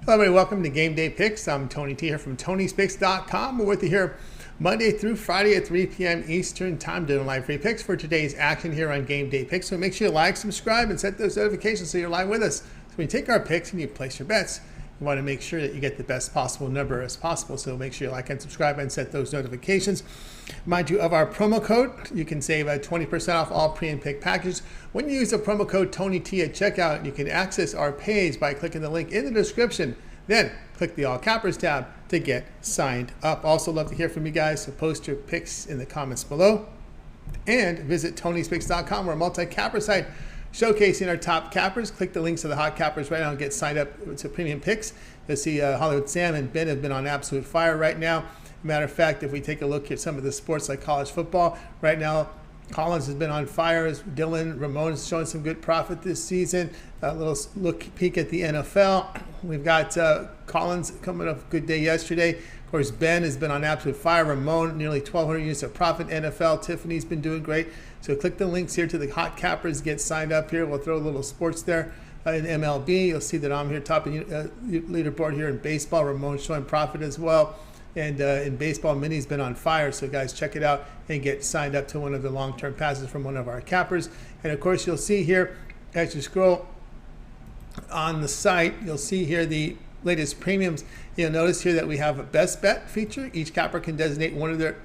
Hello, everybody. Welcome to Game Day Picks. I'm Tony T here from Tony'sPicks.com. We're with you here Monday through Friday at 3 p.m. Eastern Time, doing live free picks for today's action here on Game Day Picks. So make sure you like, subscribe, and set those notifications so you're live with us. So when you take our picks and you place your bets, you want to make sure that you get the best possible number as possible. So make sure you like and subscribe and set those notifications. Mind you, of our promo code, you can save 20% off all pre and pick packages. When you use the promo code TonyT at checkout, you can access our page by clicking the link in the description. Then click the All Cappers tab to get signed up. Also love to hear from you guys, so post your picks in the comments below. And visit Tony'sPicks.com. We're a multi-capper site showcasing our top cappers. Click the links to the hot cappers right now and get signed up to premium picks. You'll see Hollywood Sam and Ben have been on absolute fire right now. Matter of fact, if we take a look at some of the sports like college football, right now Collins has been on fire. As Dylan, Ramon is showing some good profit this season. A little peek at the NFL. We've got Collins coming off a good day yesterday. Of course, Ben has been on absolute fire. Ramon, nearly 1,200 units of profit. NFL, Tiffany's been doing great. So click the links here to the hot cappers. Get signed up here. We'll throw a little sports there. In MLB, you'll see that I'm here top of leaderboard here in baseball. Ramon showing profit as well. And in baseball, Mindy's been on fire. So guys, check it out and get signed up to one of the long-term passes from one of our cappers. And of course, you'll see here, as you scroll on the site, you'll see here the latest premiums. You'll notice here that we have a best bet feature. Each capper can designate one of their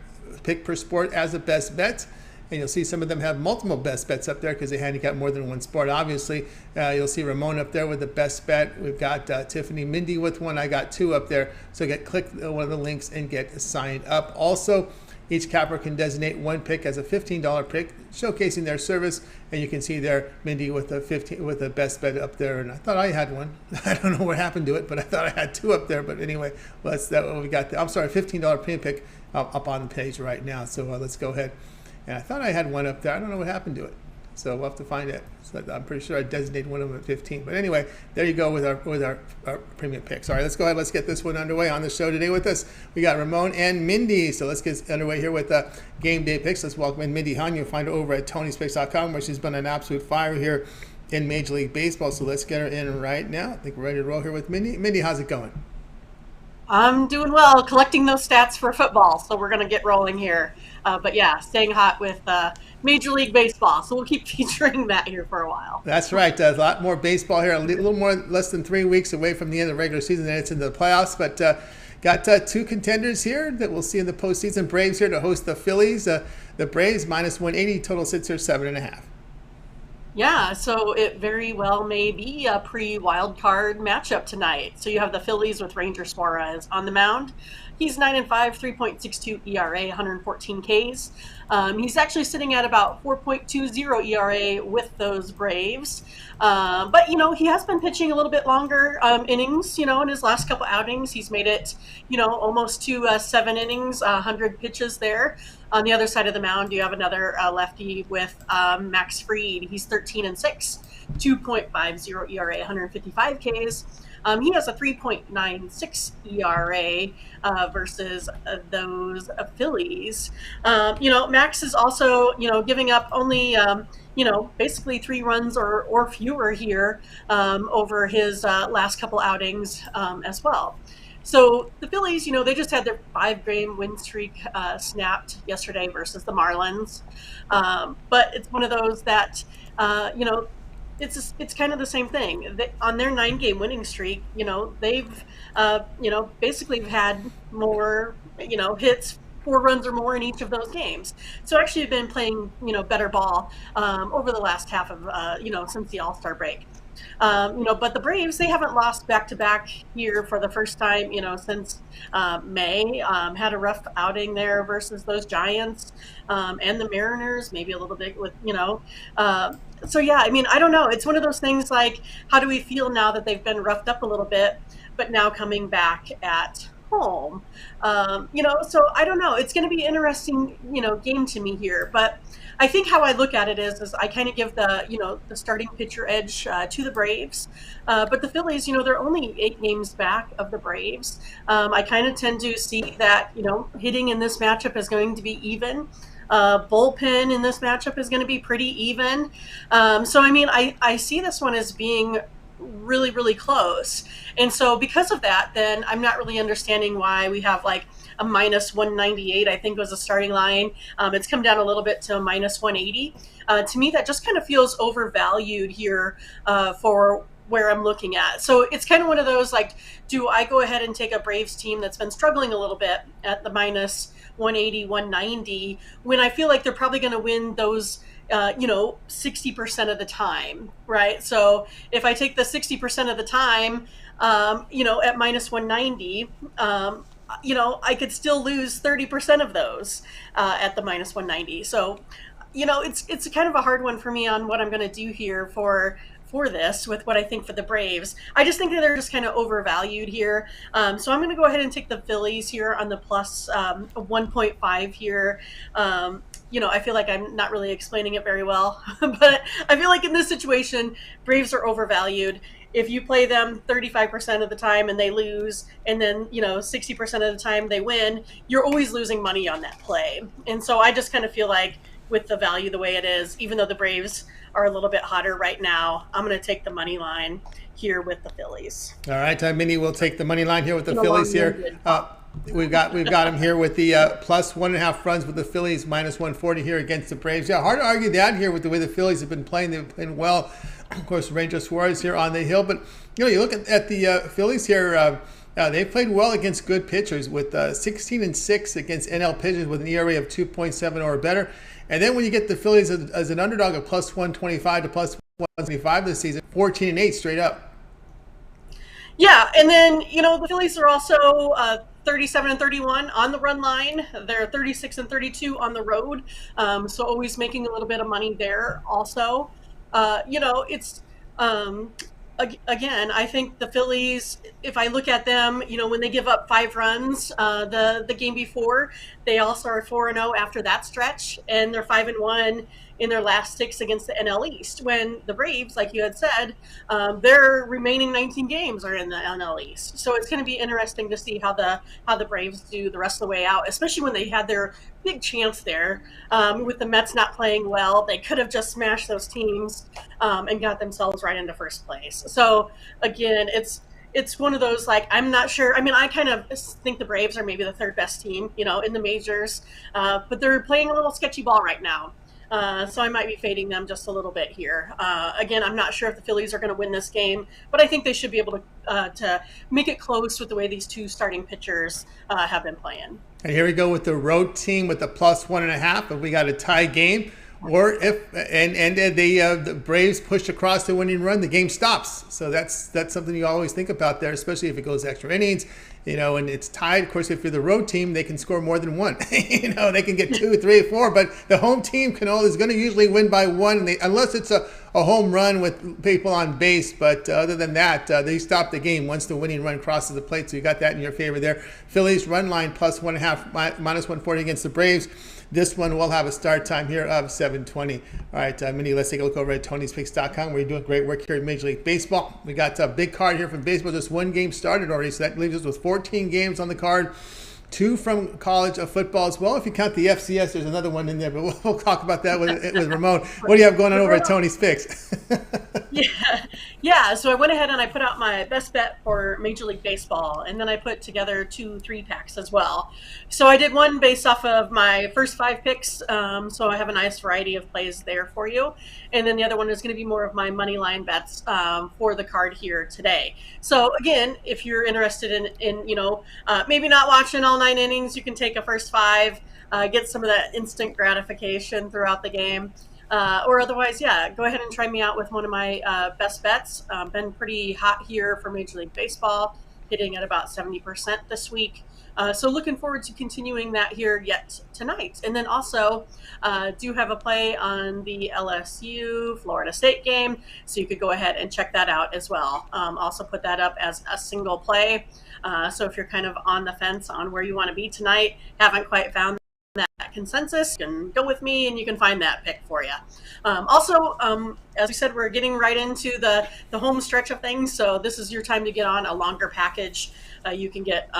pick per sport as a best bet. And you'll see some of them have multiple best bets up there because they handicap more than one sport. Obviously, you'll see Ramon up there with the best bet. We've got Tiffany, Mindy with one. I got two up there. So click one of the links and get signed up. Also, each capper can designate one pick as a $15 pick, showcasing their service. And you can see there Mindy with a best bet up there. And I thought I had one. I don't know what happened to it, but I thought I had two up there. But anyway, well, that's what we got there. I'm sorry, $15 premium pick up on the page right now. So let's go ahead. And I thought I had one up there. I don't know what happened to it. So we'll have to find it. So I'm pretty sure I designated one of them at 15. But anyway, there you go with our premium picks. All right, let's go ahead. Let's get this one underway. On the show today with us, we got Ramon and Mindy. So let's get underway here with Game Day Picks. Let's welcome in Mindy Hun. You'll find her over at Tony'sPicks.com, where she's been an absolute fire here in Major League Baseball. So let's get her in right now. I think we're ready to roll here with Mindy. Mindy, how's it going? I'm doing well, collecting those stats for football, so we're going to get rolling here. But yeah, staying hot with Major League Baseball, so we'll keep featuring that here for a while. That's right. A lot more baseball here, a little more, less than 3 weeks away from the end of the regular season, and it's into the playoffs. But got two contenders here that we'll see in the postseason. Braves here to host the Phillies. The Braves minus 180, total sits here 7.5. Yeah, so it very well may be a pre-wild card matchup tonight. So you have the Phillies with Ranger Suarez on the mound. He's 9-5, 3.62 ERA, 114 Ks. He's actually sitting at about 4.20 ERA with those Braves. But, he has been pitching a little bit longer innings, in his last couple outings. He's made it, almost to 7 innings, 100 pitches there. On the other side of the mound, you have another lefty with Max Fried. He's 13-6, 2.50 ERA, 155 Ks. He has a 3.96 ERA versus those Phillies. Max is also, giving up only, basically 3 runs or fewer here over his last couple outings as well. So the Phillies, they just had their 5-game win streak snapped yesterday versus the Marlins. But it's one of those that, it's kind of the same thing. On their 9-game winning streak, they've, basically had more, hits, 4 runs or more in each of those games. So actually been playing, better ball over the last half of, since the All-Star break. But the Braves, they haven't lost back-to-back here for the first time, since May. Had a rough outing there versus those Giants and the Mariners, maybe a little bit with, so yeah, I don't know. It's one of those things like, how do we feel now that they've been roughed up a little bit, but now coming back at home? So I don't know. It's going to be an interesting, game to me here, but I think how I look at it is I kind of give the starting pitcher edge to the Braves, but the Phillies, they're only 8 games back of the Braves. I kind of tend to see that, hitting in this matchup is going to be even. Bullpen in this matchup is going to be pretty even. So, I see this one as being really, really close. And so because of that, then I'm not really understanding why we have like a minus 198, I think was a starting line. It's come down a little bit to a minus 180. To me, that just kind of feels overvalued here for where I'm looking at. So it's kind of one of those like, do I go ahead and take a Braves team that's been struggling a little bit at the minus 180, 190 when I feel like they're probably going to win those 60% of the time, right? So if I take the 60% of the time, at minus 190, I could still lose 30% of those at the minus 190. So, it's kind of a hard one for me on what I'm going to do here for this with what I think for the Braves. I just think that they're just kind of overvalued here. So I'm going to go ahead and take the Phillies here on the plus 1.5 here. I feel like I'm not really explaining it very well, but I feel like in this situation, Braves are overvalued. If you play them 35% of the time and they lose, and then, 60% of the time they win, you're always losing money on that play. And so I just kind of feel like with the value the way it is, even though the Braves are a little bit hotter right now, I'm going to take the money line here with the Phillies. All right, Mindy, we'll take the money line here with the Phillies here. We've got them here with the plus 1.5 runs with the Phillies, minus 140 here against the Braves. Yeah, hard to argue that here with the way the Phillies have been playing. They've been well. Of course, Ranger Suarez here on the hill. But, you look at the Phillies here. They played well against good pitchers with 16-6 against NL pitchers with an ERA of 2.7 or better. And then when you get the Phillies as an underdog of plus 125 to plus 175 this season, 14-8 straight up. Yeah, and then, the Phillies are also 37-31 on the run line. They're 36-32 on the road. So always making a little bit of money there also. It's again, I think the Phillies, if I look at them, when they give up 5 runs the game before, they also are 4-0 after that stretch, and they're 5-1 in their last 6 against the NL East. When the Braves, like you had said, their remaining 19 games are in the NL East. So it's going to be interesting to see how the Braves do the rest of the way out, especially when they had their big chance there with the Mets not playing well. They could have just smashed those teams and got themselves right into first place. So again, it's one of those, like, I'm not sure. I mean, I kind of think the Braves are maybe the 3rd best team, in the majors, but they're playing a little sketchy ball right now. So I might be fading them just a little bit here. Again, I'm not sure if the Phillies are going to win this game, but I think they should be able to make it close with the way these 2 starting pitchers have been playing. And here we go with the road team with the plus 1.5. If we got a tie game, or if the Braves push across the winning run, the game stops. So that's something you always think about there, especially if it goes extra innings. And it's tied. Of course, if you're the road team, they can score more than 1. They can get 2, 3, 4. But the home team is going to usually win by 1, unless it's a home run with people on base. But other than that, they stop the game once the winning run crosses the plate. So you got that in your favor there. Phillies run line plus 1.5, minus 140 against the Braves. This one will have a start time here of 7:20. All right, Mindy, let's take a look over at Tony'sPicks.com, where you're doing great work here at Major League Baseball. We got a big card here from baseball. Just 1 game started already, so that leaves us with 14 games on the card. 2 from college football as well. If you count the FCS, there's another one in there, but we'll talk about that with Ramon. What do you have going on over at Tony's Picks? Yeah. So I went ahead and I put out my best bet for Major League Baseball, and then I put together 2 3-packs as well. So I did one based off of my first 5 picks, so I have a nice variety of plays there for you. And then the other one is going to be more of my money line bets for the card here today. So again, if you're interested in maybe not watching all 9 innings, you can take a first 5, get some of that instant gratification throughout the game. Or otherwise, go ahead and try me out with one of my best bets. Been pretty hot here for Major League Baseball, hitting at about 70% this week. So looking forward to continuing that here yet tonight. And then also do have a play on the LSU Florida State game, so you could go ahead and check that out as well. Also put that up as a single play. So if you're kind of on the fence on where you want to be tonight, haven't quite found that consensus. You can go with me and you can find that pick for you. Also, as we said, we're getting right into the home stretch of things. So this is your time to get on a longer package. You can get,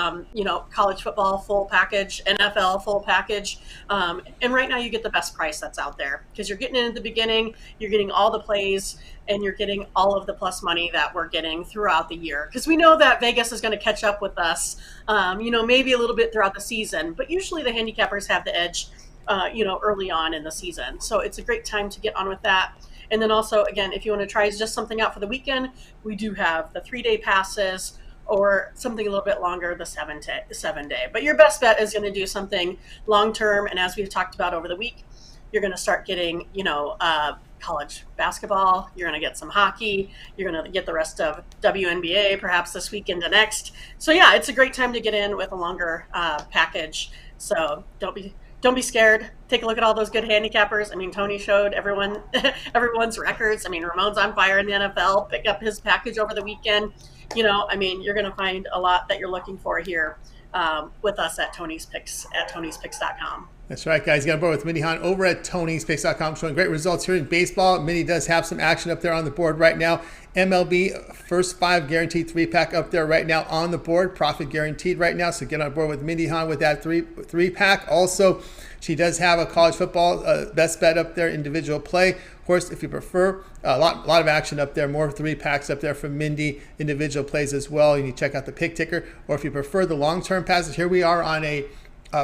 college football full package, NFL full package. And right now you get the best price that's out there because you're getting in at the beginning, you're getting all the plays, and you're getting all of the plus money that we're getting throughout the year. Because we know that Vegas is going to catch up with us, maybe a little bit throughout the season. But usually the handicappers have the edge, early on in the season. So it's a great time to get on with that. And then also, again, if you want to try just something out for the weekend, we do have the 3-day passes or something a little bit longer, the 7-day. But your best bet is going to do something long-term. And as we've talked about over the week, you're going to start getting, college basketball. You're going to get some hockey. You're going to get the rest of WNBA perhaps this weekend and next. So yeah, it's a great time to get in with a longer package. So don't be scared. Take a look at all those good handicappers. I mean, Tony showed everyone's records. I mean, Ramon's on fire in the NFL. Pick up his package over the weekend. You're going to find a lot that you're looking for here with us at Tony's Picks at Tony'sPicks.com. That's right, guys. You got on board with Mindy Hahn over at Tony'sPicks.com, showing great results here in baseball. Mindy does have some action up there on the board right now. MLB first 5 guaranteed 3-pack up there right now on the board, profit guaranteed right now. So get on board with Mindy Hahn with that 3-pack. Also, she does have a college football best bet up there, individual play. Of course, if you prefer, a lot of action up there, more 3-packs up there from Mindy, individual plays as well. You need to check out the pick ticker. Or if you prefer the long-term passes, here we are on a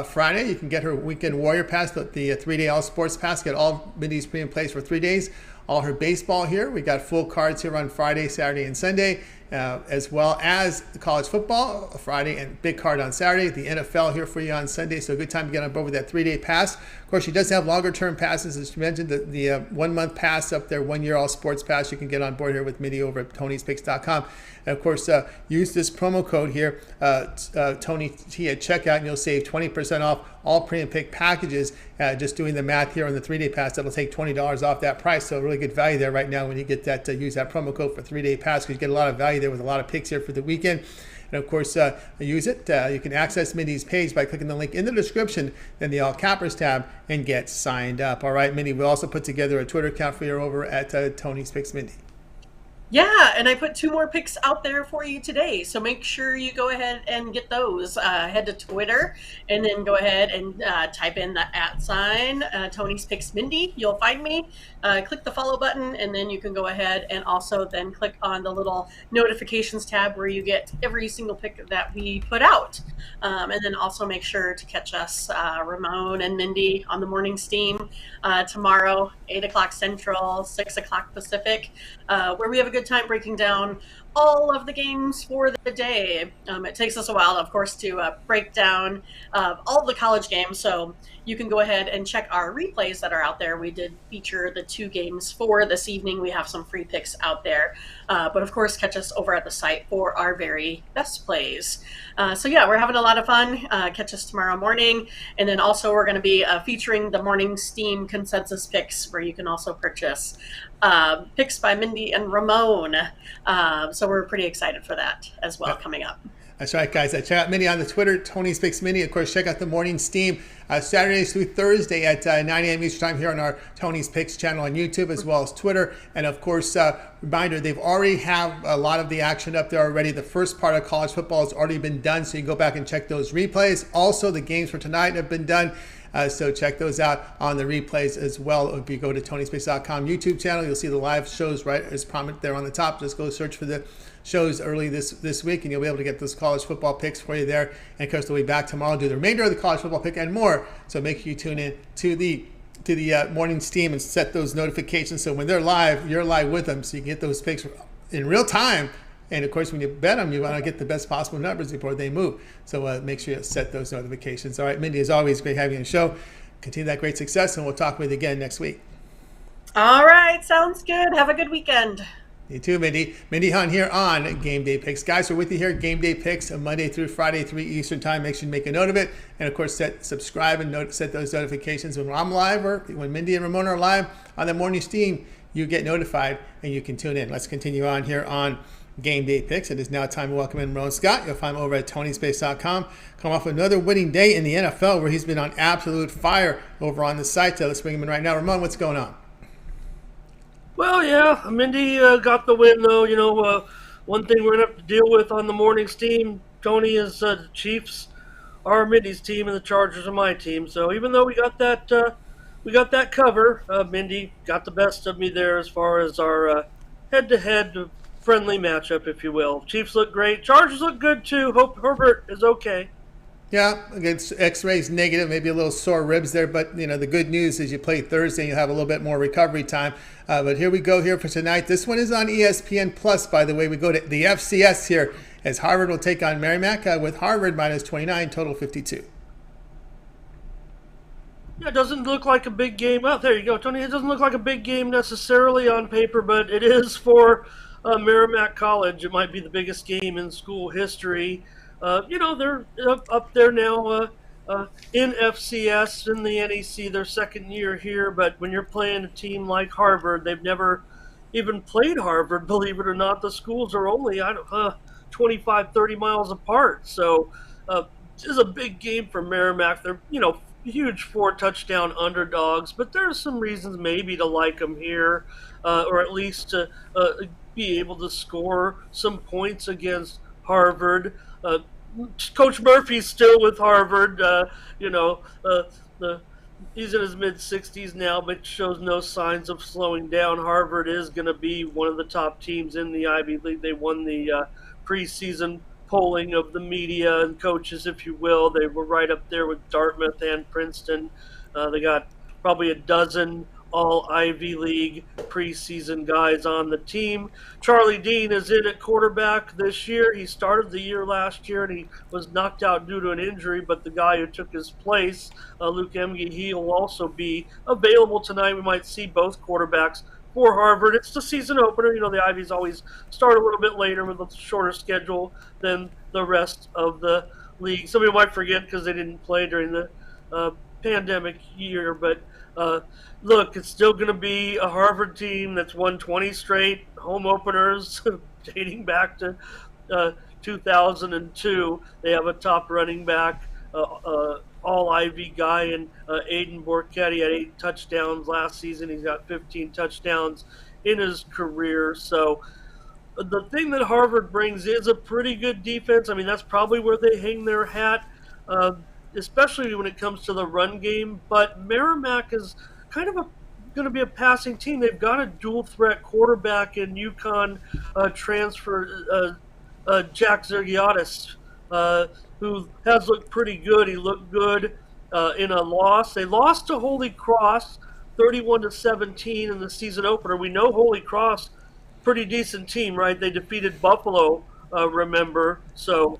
Friday. You can get her Weekend Warrior Pass, the 3-day All Sports Pass. Get all Mindy's premium plays for 3 days. All her baseball here. We got full cards here on Friday, Saturday, and Sunday, as well as the college football Friday and big card on Saturday. The NFL here for you on Sunday. So a good time to get on board with that 3-day pass. Of course, she does have longer term passes, as you mentioned. The 1-month pass up there, 1 year All Sports Pass. You can get on board here with Mindy over at Tony'sPicks.com. And of course, use this promo code here, Tony T at checkout, and you'll save 20% off all premium pick packages. Just doing the math here on the 3-day pass, that'll take $20 off that price. So really good value there right now when you get that. Use that promo code for 3-day pass because you get a lot of value there with a lot of picks here for the weekend. And of course, use it. You can access Mindy's page by clicking the link in the description, then the All Cappers tab, and get signed up. All right, Mindy, we also put together a Twitter account for you over at Tony's Picks Mindy. Yeah, and I put 2 more picks out there for you today. So make sure you go ahead and get those. Head to Twitter and then go ahead and type in the @ Tony's Picks Mindy. You'll find me. Click the follow button, and then you can go ahead and also then click on the little notifications tab where you get every single pick that we put out. And then also make sure to catch us, Ramon and Mindy, on the morning steam tomorrow, 8 o'clock Central, 6 o'clock Pacific, where we have a good time breaking down all of the games for the day. It takes us a while, of course, to break down all of the college games. So you can go ahead and check our replays that are out there. We did feature the 2 games for this evening. We have some free picks out there. But of course, catch us over at the site for our very best plays. So yeah, we're having a lot of fun. Catch us tomorrow morning. And then also we're going to be featuring the morning steam consensus picks, where you can also purchase picks by Mindy and Ramon. So we're pretty excited for that as well coming up. That's right, guys. Check out Mindy on the Twitter, Tony's Picks Mindy. Of course, check out the morning steam Saturdays through Thursday at 9 a.m. Eastern time here on our Tony's Picks channel on YouTube, as well as Twitter. And of course, reminder, they've already have a lot of the action up there already. The first part of college football has already been done, so you can go back and check those replays. Also, the games for tonight have been done. So check those out on the replays as well. If you go to Tony'sPicks.com YouTube channel, you'll see the live shows right as prominent there on the top. Just go search for the shows early this week, and you'll be able to get those college football picks for you there. And of course, they'll be back tomorrow to do the remainder of the college football pick and more. So make sure you tune in to the morning steam and set those notifications so when they're live, you're live with them, so you can get those picks in real time. And of course, when you bet them, you want to get the best possible numbers before they move. So make sure you set those notifications. All right, Mindy, as always, great having you on the show. Continue that great success, and we'll talk with you again next week. All right, sounds good. Have a good weekend. You too, Mindy. Mindy Hahn here on Game Day Picks. Guys, we're with you here at Game Day Picks Monday through Friday, 3 Eastern time. Make sure you make a note of it. And of course, subscribe and set those notifications when I'm live or when Mindy and Ramon are live on the morning steam. You get notified and you can tune in. Let's continue on here on game day picks. It is now time to welcome in Ramon Scott. You'll find him over at TonySpace.com. Come off another winning day in the NFL where he's been on absolute fire over on the site. So let's bring him in right now. Ramon, what's going on? Well, yeah, Mindy got the win, though. One thing we're going to have to deal with on the morning's team, Tony, is the Chiefs are Mindy's team and the Chargers are my team. So even though we got that cover, Mindy got the best of me there as far as our head-to-head friendly matchup, if you will. Chiefs look great. Chargers look good, too. Hope Herbert is okay. Yeah, against X-rays negative, maybe a little sore ribs there, but the good news is you play Thursday and you have a little bit more recovery time. But here we go here for tonight. This one is on ESPN Plus, by the way. We go to the FCS here as Harvard will take on Merrimack with Harvard minus 29, total 52. Yeah, it doesn't look like a big game. Oh, there you go, Tony. It doesn't look like a big game necessarily on paper, but it is for Merrimack College. It might be the biggest game in school history. They're up there now in FCS, in the NEC, their second year here. But when you're playing a team like Harvard, they've never even played Harvard, believe it or not. The schools are only 25, 30 miles apart. So this is a big game for Merrimack. They're, huge 4-touchdown underdogs, but there's some reasons maybe to like them here, or at least to be able to score some points against Harvard. Coach Murphy's still with Harvard. He's in his mid-60s now, but shows no signs of slowing down. Harvard is going to be one of the top teams in the Ivy League. They won the preseason polling of the media and coaches, if you will. They were right up there with Dartmouth and Princeton. They got probably a dozen all Ivy League preseason guys on the team. Charlie Dean is in at quarterback this year. He started the year last year and he was knocked out due to an injury, but the guy who took his place, Luke Emge, he will also be available tonight. We might see both quarterbacks for Harvard. It's the season opener. The Ivies always start a little bit later with a shorter schedule than the rest of the league. Some people might forget because they didn't play during the pandemic year, but look, it's still going to be a Harvard team that's won 20 straight home openers dating back to 2002. They have a top running back, all Ivy guy, and Aiden Borchetti had 8 touchdowns last season. He's got 15 touchdowns in his career. So the thing that Harvard brings is a pretty good defense. I mean, that's probably where they hang their hat, especially when it comes to the run game. But Merrimack is kind of going to be a passing team. They've got a dual threat quarterback in UConn transfer, Jack Zergiadis, who has looked pretty good. He looked good in a loss. They lost to Holy Cross 31-17 in the season opener. We know Holy Cross, pretty decent team, right? They defeated Buffalo, remember. So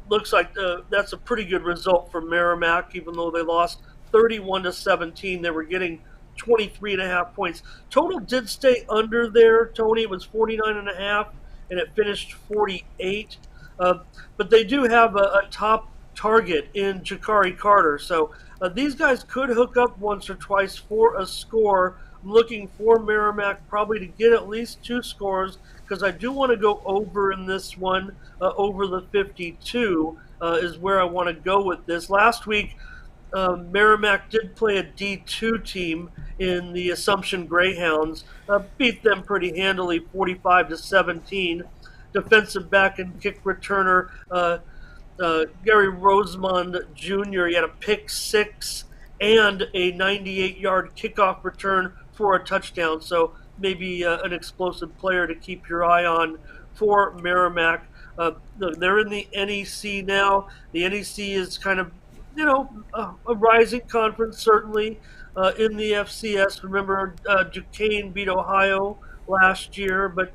looks like that's a pretty good result for Merrimack, even though they lost 31-17. They were getting 23.5 points. Total did stay under there, Tony. It was 49.5, and it finished 48. But they do have a top target in Jakari Carter. So these guys could hook up once or twice for a score. I'm looking for Merrimack probably to get at least 2 scores because I do want to go over in this one. Over the 52 is where I want to go with this. Last week, Merrimack did play a D2 team in the Assumption Greyhounds, beat them pretty handily, 45-17. Defensive back and kick returner Gary Rosemond Jr. He had a pick 6 and a 98-yard kickoff return for a touchdown. So maybe an explosive player to keep your eye on for Merrimack. They're in the NEC now. The NEC is kind of, a rising conference, certainly, in the FCS. Remember, Duquesne beat Ohio last year, but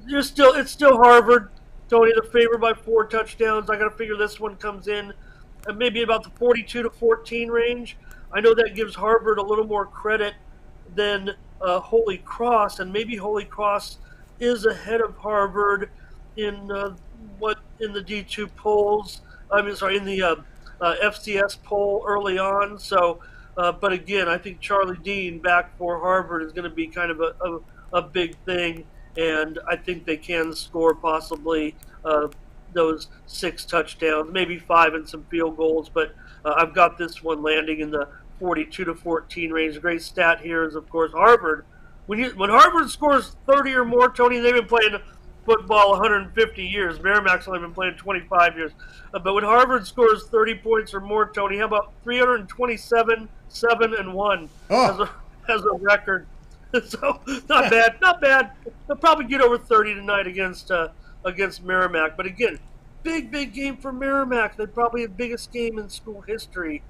it's still Harvard. Tony, the favorite by 4 touchdowns. I got to figure this one comes in maybe about the 42-14 range. I know that gives Harvard a little more credit than Holy Cross, and maybe Holy Cross is ahead of Harvard in the D2 polls. In the FCS poll early on. So, but again, I think Charlie Dean back for Harvard is going to be kind of a big thing. and I think they can score possibly those 6 touchdowns, maybe 5 and some field goals. But I've got this one landing in the 42-14 range. A great stat here is, of course, Harvard. When Harvard scores 30 or more, Tony, they've been playing football 150 years. Merrimack's only been playing 25 years. But when Harvard scores 30 points or more, Tony, how about 327, 7-1 as a record? So not bad, not bad. They'll probably get over 30 tonight against Merrimack. But again, big game for Merrimack. They probably the biggest game in school history.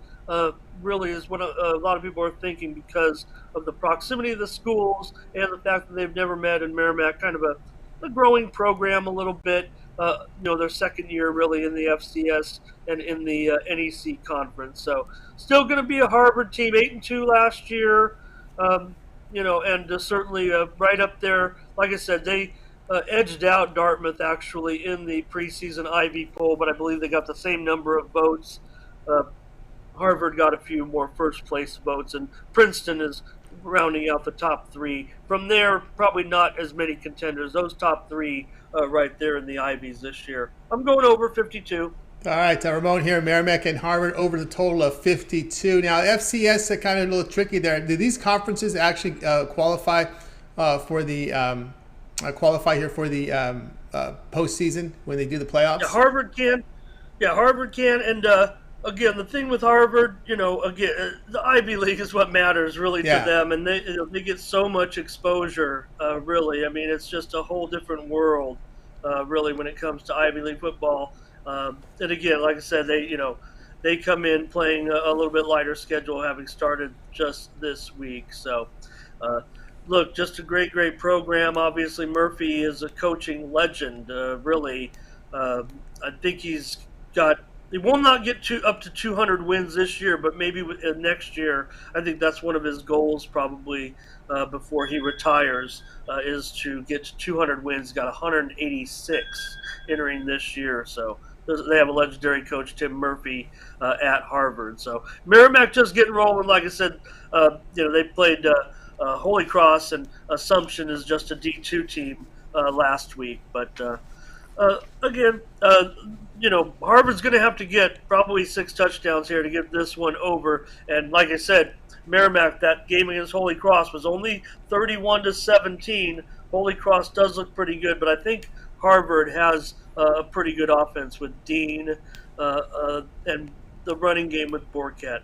Really is what a lot of people are thinking because of the proximity of the schools and the fact that they've never met in Merrimack. Kind of a growing program a little bit. Their second year really in the FCS and in the NEC conference. So still going to be a Harvard team, 8-2 last year. And certainly right up there. Like I said, they edged out Dartmouth actually in the preseason Ivy poll, but I believe they got the same number of votes. Harvard got a few more first place votes, and Princeton is rounding out the top 3. From there, probably not as many contenders. Those top 3 right there in the Ivies this year. I'm going over 52. All right, Ramon here, Merrimack and Harvard over the total of 52. Now, FCS are kind of a little tricky there. Do these conferences actually qualify for the postseason when they do the playoffs? Yeah, Harvard can. And again, the thing with Harvard, the Ivy League is what matters really to them, and they get so much exposure. Really, I mean, it's just a whole different world, really, when it comes to Ivy League football. And again, like I said, they come in playing a little bit lighter schedule, having started just this week. So, look, just a great program. Obviously, Murphy is a coaching legend. Really, I think he will not get up to 200 wins this year, but maybe next year. I think that's one of his goals probably before he retires is to get to 200 wins. He's got 186 entering this year. So they have a legendary coach, Tim Murphy, at Harvard. So Merrimack just getting rolling. Like I said, they played Holy Cross, and Assumption is just a D2 team last week. But again, Harvard's going to have to get probably 6 touchdowns here to get this one over. And like I said, Merrimack, that game against Holy Cross was only 31-17. Holy Cross does look pretty good, but I think Harvard has a pretty good offense with Dean and the running game with Borcat.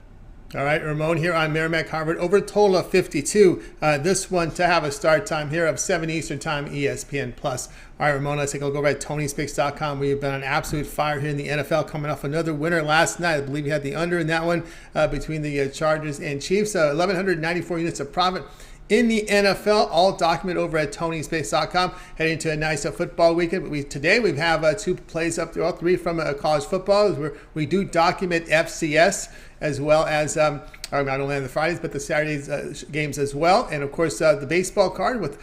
All right, Ramon here on Merrimack Harvard over a total of 52. This one to have a start time here of 7 Eastern Time, ESPN+. All right, Ramon, let's take a look over at Tony'sPicks.com. We've been on absolute fire here in the NFL, coming off another winner last night. I believe we had the under in that one between the Chargers and Chiefs. 1,194 units of profit in the NFL, all documented over at Tony'sPicks.com. Heading into a nice football weekend. Today we have 2 plays up there, all 3 from college football. Where we do document FCS as well as not only on the Fridays but the Saturdays games as well. And of course the baseball card with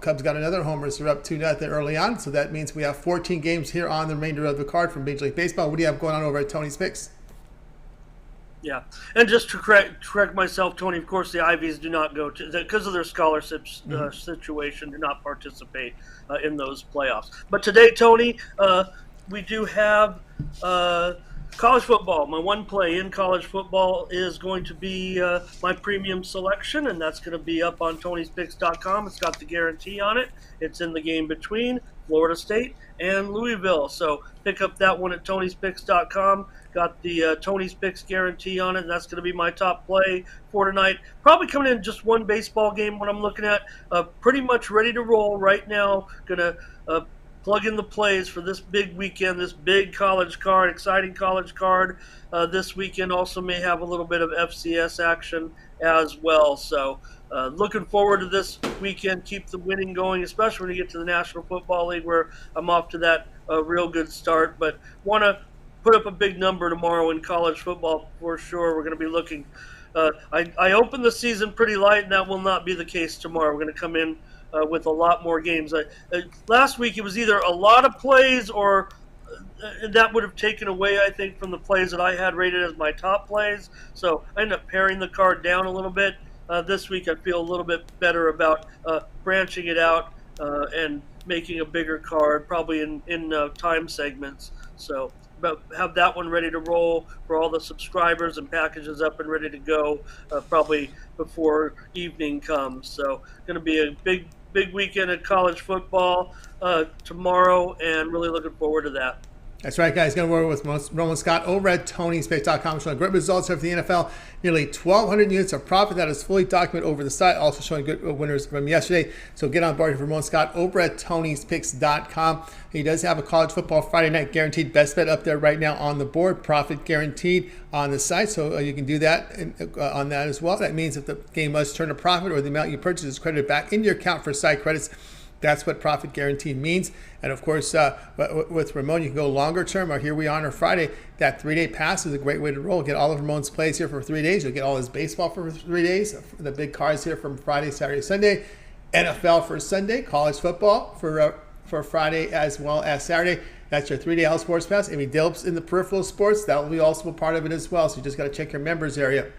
Cubs got another homer, so they're up 2-0 early on. So that means we have 14 games here on the remainder of the card from Major League Baseball. What do you have going on over at Tony's Picks? Yeah, and just to correct myself, Tony, of course the Ivies do not go to, because of their scholarship situation, do not participate in those playoffs. But today, Tony, we do have college football. My one play in college football is going to be my premium selection, and that's going to be up on Tony'sPicks.com. It's got the guarantee on it. It's in the game between Florida State and Louisville. So pick up that one at Tony'sPicks.com. Got the Tony's Picks guarantee on it, and that's going to be my top play for tonight. Probably coming in just one baseball game, what I'm looking at. Pretty much ready to roll right now. Going to plug in the plays for this big weekend, this big college card, exciting college card. This weekend also may have a little bit of FCS action as well. So looking forward to this weekend. Keep the winning going, especially when you get to the National Football League, where I'm off to that real good start. But want to put up a big number tomorrow in college football for sure. We're going to be looking. I opened the season pretty light, and that will not be the case tomorrow. We're going to come in with a lot more games. Last week it was either a lot of plays or that would have taken away, I think, from the plays that I had rated as my top plays. So I ended up paring the card down a little bit. This week I feel a little bit better about branching it out and making a bigger card, probably in time segments. So but have that one ready to roll for all the subscribers and packages up and ready to go probably before evening comes. So going to be a big weekend of college football tomorrow, and really looking forward to that. That's right, guys. Going to work with Ramon Scott over at Tony'sPicks.com, showing great results here for the NFL. Nearly 1,200 units of profit that is fully documented over the site. Also showing good winners from yesterday. So get on board with Ramon Scott over at Tony'sPicks.com. He does have a college football Friday night guaranteed best bet up there right now on the board. Profit guaranteed on the site. So you can do that on that as well. That means if the game must turn a profit or the amount you purchase is credited back into your account for site credits. That's what profit guaranteed means. And of course, with Ramon, you can go longer term. Or here we are on our Friday. That 3-day pass is a great way to roll. Get all of Ramon's plays here for 3 days. You'll get all his baseball for 3 days. The big cards here from Friday, Saturday, Sunday. NFL for Sunday. College football for Friday as well as Saturday. That's your 3-day all sports pass. Any dips in the peripheral sports, that will be also a part of it as well. So you just got to check your members area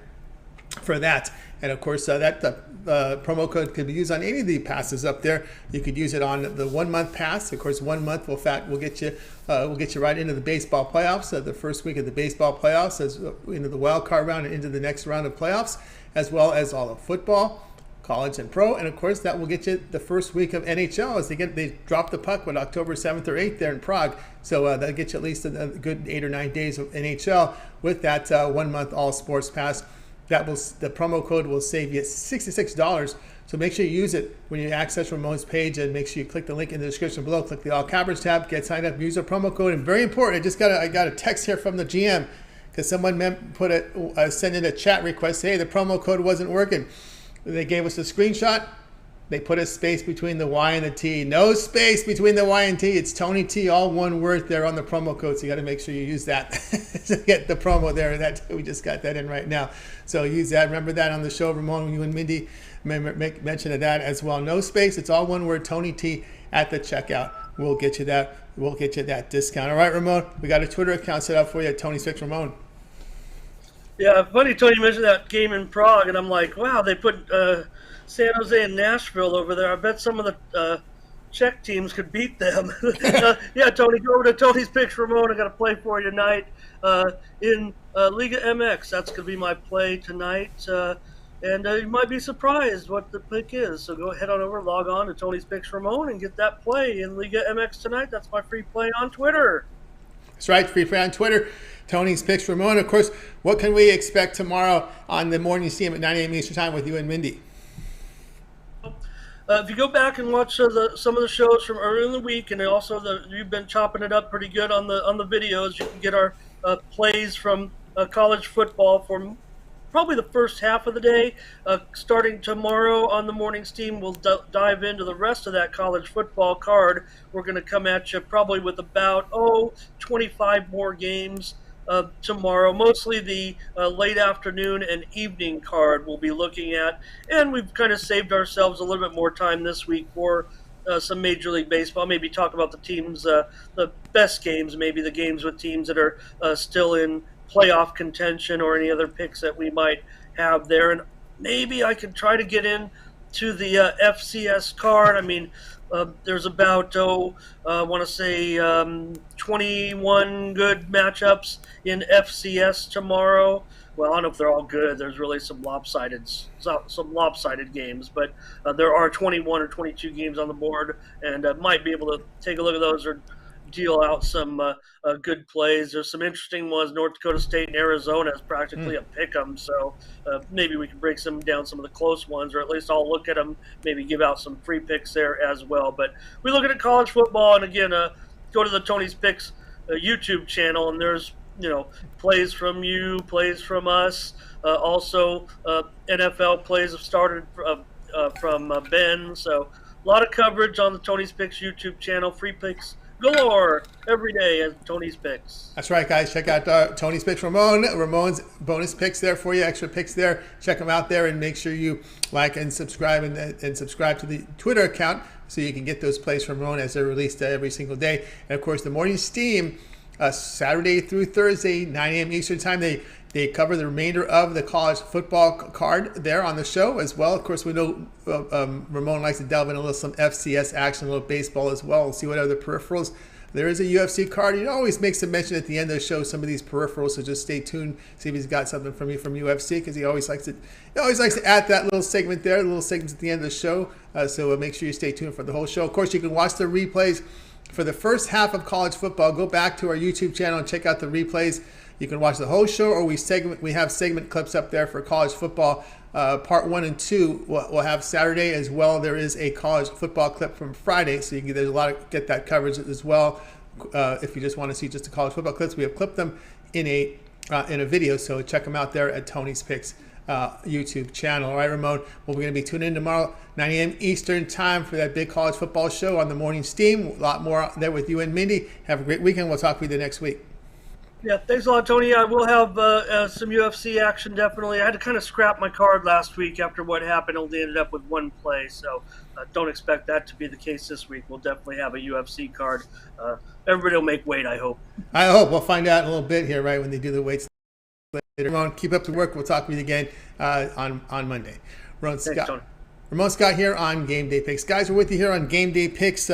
for that. And of course, that promo code could be used on any of the passes up there. You could use it on the 1 month pass. Of course, 1 month will get you right into the baseball playoffs. The first week of the baseball playoffs, into the wild card round and into the next round of playoffs, as well as all of football, college and pro. And of course, that will get you the first week of NHL as they drop the puck with October 7th or 8th there in Prague. So that'll get you at least a good 8 or 9 days of NHL with that 1 month all sports pass. The promo code will save you $66. So make sure you use it when you access Ramon's page, and make sure you click the link in the description below. Click the All Cappers tab, get signed up, use our promo code. And very important, I got a text here from the GM because someone sent in a chat request. Hey, the promo code wasn't working. They gave us a screenshot. They put a space between the Y and the T. No space between the Y and T. It's Tony T, all one word there on the promo code. So you got to make sure you use that to get the promo there. We just got that in right now. So use that. Remember that on the show, Ramon, you and Mindy make mention of that as well. No space. It's all one word, Tony T, at the checkout. We'll get you that. We'll get you that discount. All right, Ramon, we got a Twitter account set up for you at Tony's Picks Ramon. Yeah, funny, Tony mentioned that game in Prague, and I'm like, wow, they put San Jose and Nashville over there. I bet some of the Czech teams could beat them. Yeah, Tony, go over to Tony's Picks Ramon. I got a play for you tonight in Liga MX. That's going to be my play tonight. And you might be surprised what the pick is. So go ahead on over, log on to Tony's Picks Ramon, and get that play in Liga MX tonight. That's my free play on Twitter. That's right, free play on Twitter. Tony's Picks Ramon. Of course, what can we expect tomorrow on the morning steam at 9 a.m. Eastern Time with you and Mindy? If you go back and watch some of the shows from earlier in the week, and also you've been chopping it up pretty good on the videos, you can get our plays from college football for probably the first half of the day. Starting tomorrow on the morning steam, we'll dive into the rest of that college football card. We're going to come at you probably with about 25 more games tomorrow, mostly the late afternoon and evening card we'll be looking at, and we've kind of saved ourselves a little bit more time this week for some Major League Baseball, maybe talk about the teams, the best games, maybe the games with teams that are still in playoff contention, or any other picks that we might have there. And maybe I could try to get in to the FCS card. I mean, there's about, I want to say 21 good matchups in FCS tomorrow. Well, I don't know if they're all good. There's really some lopsided games, but there are 21 or 22 games on the board, and might be able to take a look at those or deal out some good plays. There's some interesting ones. North Dakota State and Arizona is practically a pick-em, so maybe we can break down some of the close ones, or at least I'll look at them, maybe give out some free picks there as well. But we look at college football, and again, go to the Tony's Picks YouTube channel, and there's plays from you, plays from us. Also, NFL plays have started from Ben. So a lot of coverage on the Tony's Picks YouTube channel. Free picks galore every day at Tony's Picks. That's right, guys. Check out Tony's Picks Ramon. Ramon's bonus picks there for you, extra picks there. Check them out there, and make sure you like and subscribe, and subscribe to the Twitter account so you can get those plays from Ramon as they're released every single day. And of course, the morning steam Saturday through Thursday, 9 a.m. Eastern time. They cover the remainder of the college football card there on the show as well. Of course, we know Ramon likes to delve into some FCS action, a little baseball as well. We'll see what other peripherals. There is a UFC card. He always makes a mention at the end of the show some of these peripherals, so just stay tuned, see if he's got something from you from UFC, because he always likes to add that little segment there, little segments at the end of the show. So make sure you stay tuned for the whole show. Of course, you can watch the replays for the first half of college football. Go back to our YouTube channel and check out the replays. You can watch the whole show, or we have segment clips up there for college football. Part 1 and 2 we'll have Saturday as well. There is a college football clip from Friday, so there's a lot of get that coverage as well. If you just want to see just the college football clips, we have clipped them in a video, so check them out there at Tony's Picks YouTube channel. All right, Ramon, well, we're going to be tuning in tomorrow, 9 a.m. Eastern time for that big college football show on the morning steam. A lot more there with you and Mindy. Have a great weekend. We'll talk with you next week. Yeah, thanks a lot, Tony. I will have some UFC action, definitely. I had to kind of scrap my card last week after what happened. Only ended up with one play, so don't expect that to be the case this week. We'll definitely have a UFC card. Everybody will make weight, I hope. I hope. We'll find out in a little bit here, right, when they do the weights later. Ramon, keep up the work. We'll talk with you again on Monday. Thanks, Tony. Ramon Scott here on Game Day Picks. Guys, we're with you here on Game Day Picks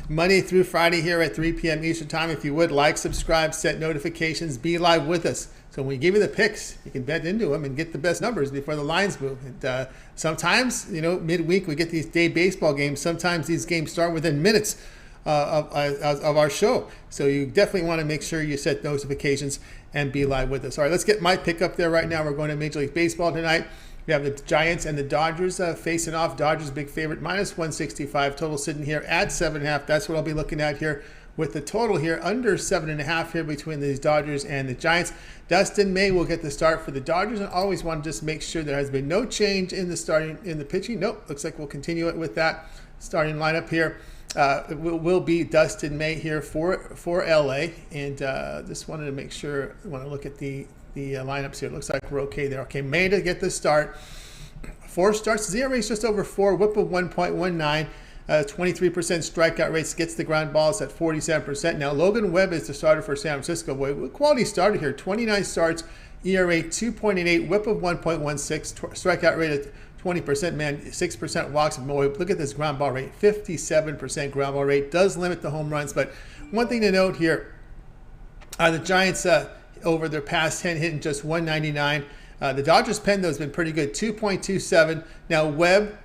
Monday through Friday here at 3 p.m. Eastern Time. If you would, like, subscribe, set notifications, be live with us. So when we give you the picks, you can bet into them and get the best numbers before the lines move. And sometimes, midweek we get these day baseball games. Sometimes these games start within minutes of our show. So you definitely want to make sure you set notifications and be live with us. All right, let's get my pick up there right now. We're going to Major League Baseball tonight. We have the Giants and the Dodgers facing off. Dodgers big favorite, minus 165. Total sitting here at 7.5. That's what I'll be looking at here with the total here under 7.5 here between these Dodgers and the Giants. Dustin May will get the start for the Dodgers, and always want to just make sure there has been no change in the pitching. Nope, looks like we'll continue it with that starting lineup here. It will be Dustin May here for LA, and just wanted to make sure. I want to look at the lineups here. It looks like we're okay there. Okay, May to get the start. 4 starts. The ERA is just over 4. Whip of 1.19. 23% strikeout rates. Gets the ground balls at 47%. Now, Logan Webb is the starter for San Francisco. Boy, quality starter here. 29 starts. ERA 2.88. Whip of 1.16. Strikeout rate at 20%. Man, 6% walks. Boy, look at this ground ball rate. 57% ground ball rate. Does limit the home runs. But one thing to note here, the Giants over their past 10 hitting just 199. The Dodgers pen, though, has been pretty good, 2.27. Now, Webb,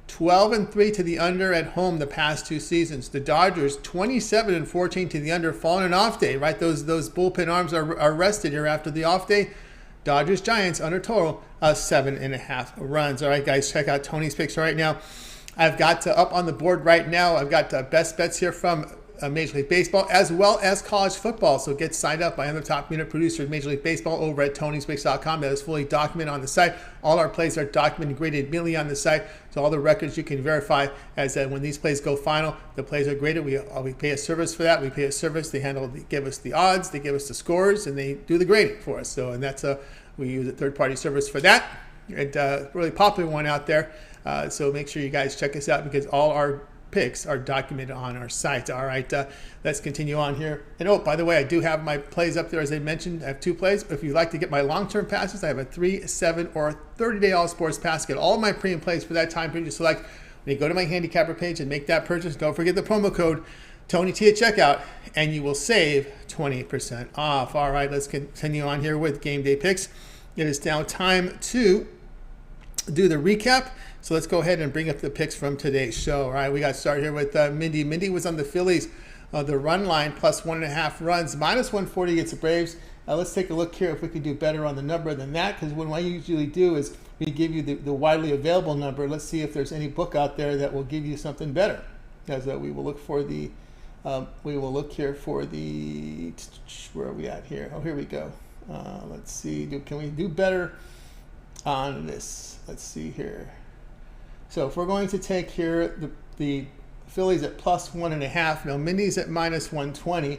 12-3 to the under at home the past 2 seasons. The Dodgers, 27-14 to the under, following an off day, right? Those bullpen arms are rested here after the off day. Dodgers, Giants, under total, 7.5 runs. All right, guys, check out Tony's Picks right now. I've got up on the board right now. I've got best bets here from Major League Baseball as well as college football. So get signed up. I am the top unit producer of Major League Baseball over at Tony'sPicks.com. That is fully documented on the site. All our plays are documented, graded immediately on the site. So all the records you can verify as when these plays go final, the plays are graded. We pay a service for that. We pay a service. They give us the odds, they give us the scores, and they do the grading for us. So, and that's we use a third-party service for that. And really popular one out there. So make sure you guys check us out, because all our picks are documented on our site. All right, let's continue on here. And oh, by the way, I do have my plays up there. As I mentioned, I have 2 plays. If you'd like to get my long-term passes, I have a 3, 7, or 30-day all-sports pass. Get all my premium plays for that time period. You select when you go to my handicapper page and make that purchase. Don't forget the promo code TonyT at checkout, and you will save 20% off. All right, let's continue on here with Game Day Picks. It is now time to do the recap. So let's go ahead and bring up the picks from today's show. All right, we got started here with Mindy. Mindy was on the Phillies, the run line, plus 1.5 runs, minus 140 against the Braves. Let's take a look here if we can do better on the number than that, because what I usually do is we give you the widely available number. Let's see if there's any book out there that will give you something better. As we will look for the, where are we at here? Oh, here we go. Let's see, can we do better on this? Let's see here. So if we're going to take here the Phillies at plus 1.5, now Mindy's at minus 120.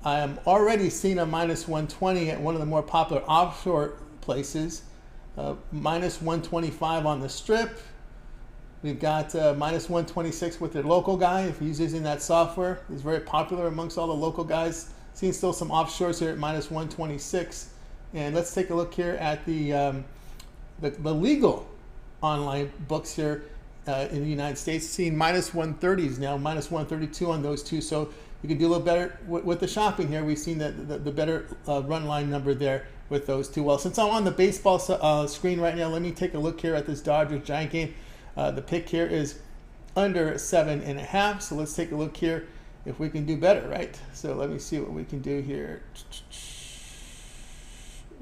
I am already seeing a minus 120 at one of the more popular offshore places. Minus 125 on the strip. We've got minus 126 with their local guy. If he's using that software, it's very popular amongst all the local guys Seeing still some offshores here at minus 126. And let's take a look here at the legal online books here in the United States. Seeing minus 130s now, minus 132 on those two. So you can do a little better with the shopping here. We've seen the better run line number there with those two. Well, since I'm on the baseball screen right now, let me take a look here at this Dodgers-Giant game. The pick here is under 7.5. So let's take a look here if we can do better, right? So let me see what we can do here.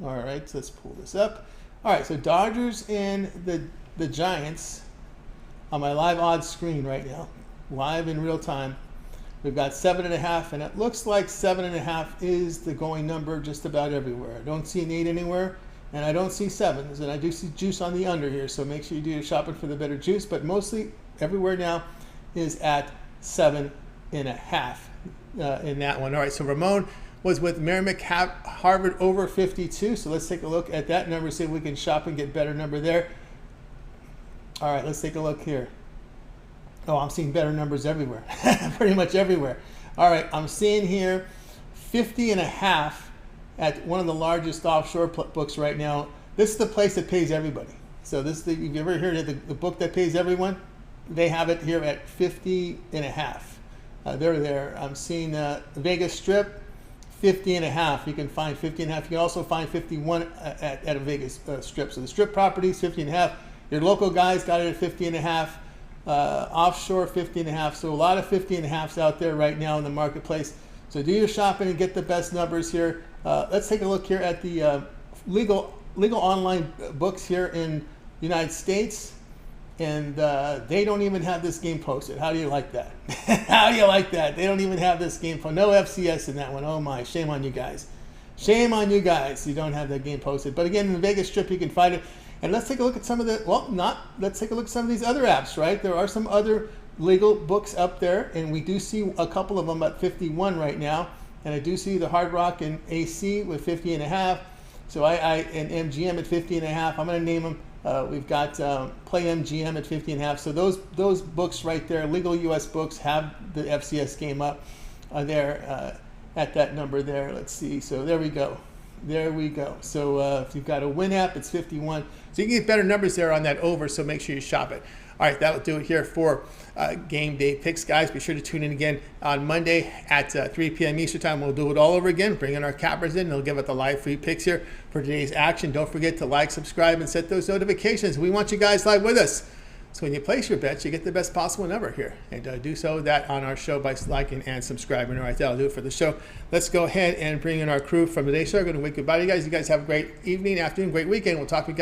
All right, so let's pull this up. All right, so Dodgers and the Giants on my live odds screen right now, live in real time. We've got 7.5, and it looks like 7.5 is the going number just about everywhere. I don't see an 8 anywhere, and I don't see 7s, and I do see juice on the under here, so make sure you do your shopping for the better juice, but mostly everywhere now is at 7.5 in that one. All right, so Ramon was with Merrimack, Harvard over 52, so let's take a look at that number, see if we can shop and get better number there. All right, let's take a look here. Oh, I'm seeing better numbers everywhere, pretty much everywhere. All right, I'm seeing here 50.5 at one of the largest offshore books right now. This is the place that pays everybody. So this, if you ever heard of the book that pays everyone, they have it here at 50.5. They're there. I'm seeing Vegas Strip, 50.5. You can find 50.5. You can also find 51 at a Vegas Strip. So the Strip properties, 50.5. Your local guys got it at 50.5. Offshore 50.5. So a lot of 50.5s out there right now in the marketplace. So do your shopping and get the best numbers here. Let's take a look here at the legal online books here in the United States. And they don't even have this game posted. How do you like that? How do you like that? They don't even have this game posted. No FCS in that one. Oh my, shame on you guys. Shame on you guys. You don't have that game posted. But again, in the Vegas Strip, you can find it. And let's take a look at some of the, let's take a look at some of these other apps, right? There are some other legal books up there, and we do see a couple of them at 51 right now. And I do see the Hard Rock and AC with 50.5. So and MGM at 50.5. I'm going to name them. We've got Play MGM at 50.5. So those books right there, legal U.S. books, have the FCS game up there at that number there. Let's see. So there we go. There we go. So if you've got a Win app, it's 51. So you can get better numbers there on that over, so make sure you shop it. All right, that'll do it here for Game Day Picks, guys. Be sure to tune in again on Monday at 3 p.m. Eastern Time. We'll do it all over again, bring in our cappers in. They'll give it the live free picks here for today's action. Don't forget to like, subscribe, and set those notifications. We want you guys live with us. So when you place your bets, you get the best possible number here. And do so that on our show by liking and subscribing. All right, that'll do it for the show. Let's go ahead and bring in our crew from today's show. I'm going to wave goodbye to you guys. You guys have a great evening, afternoon, great weekend. We'll talk to you guys.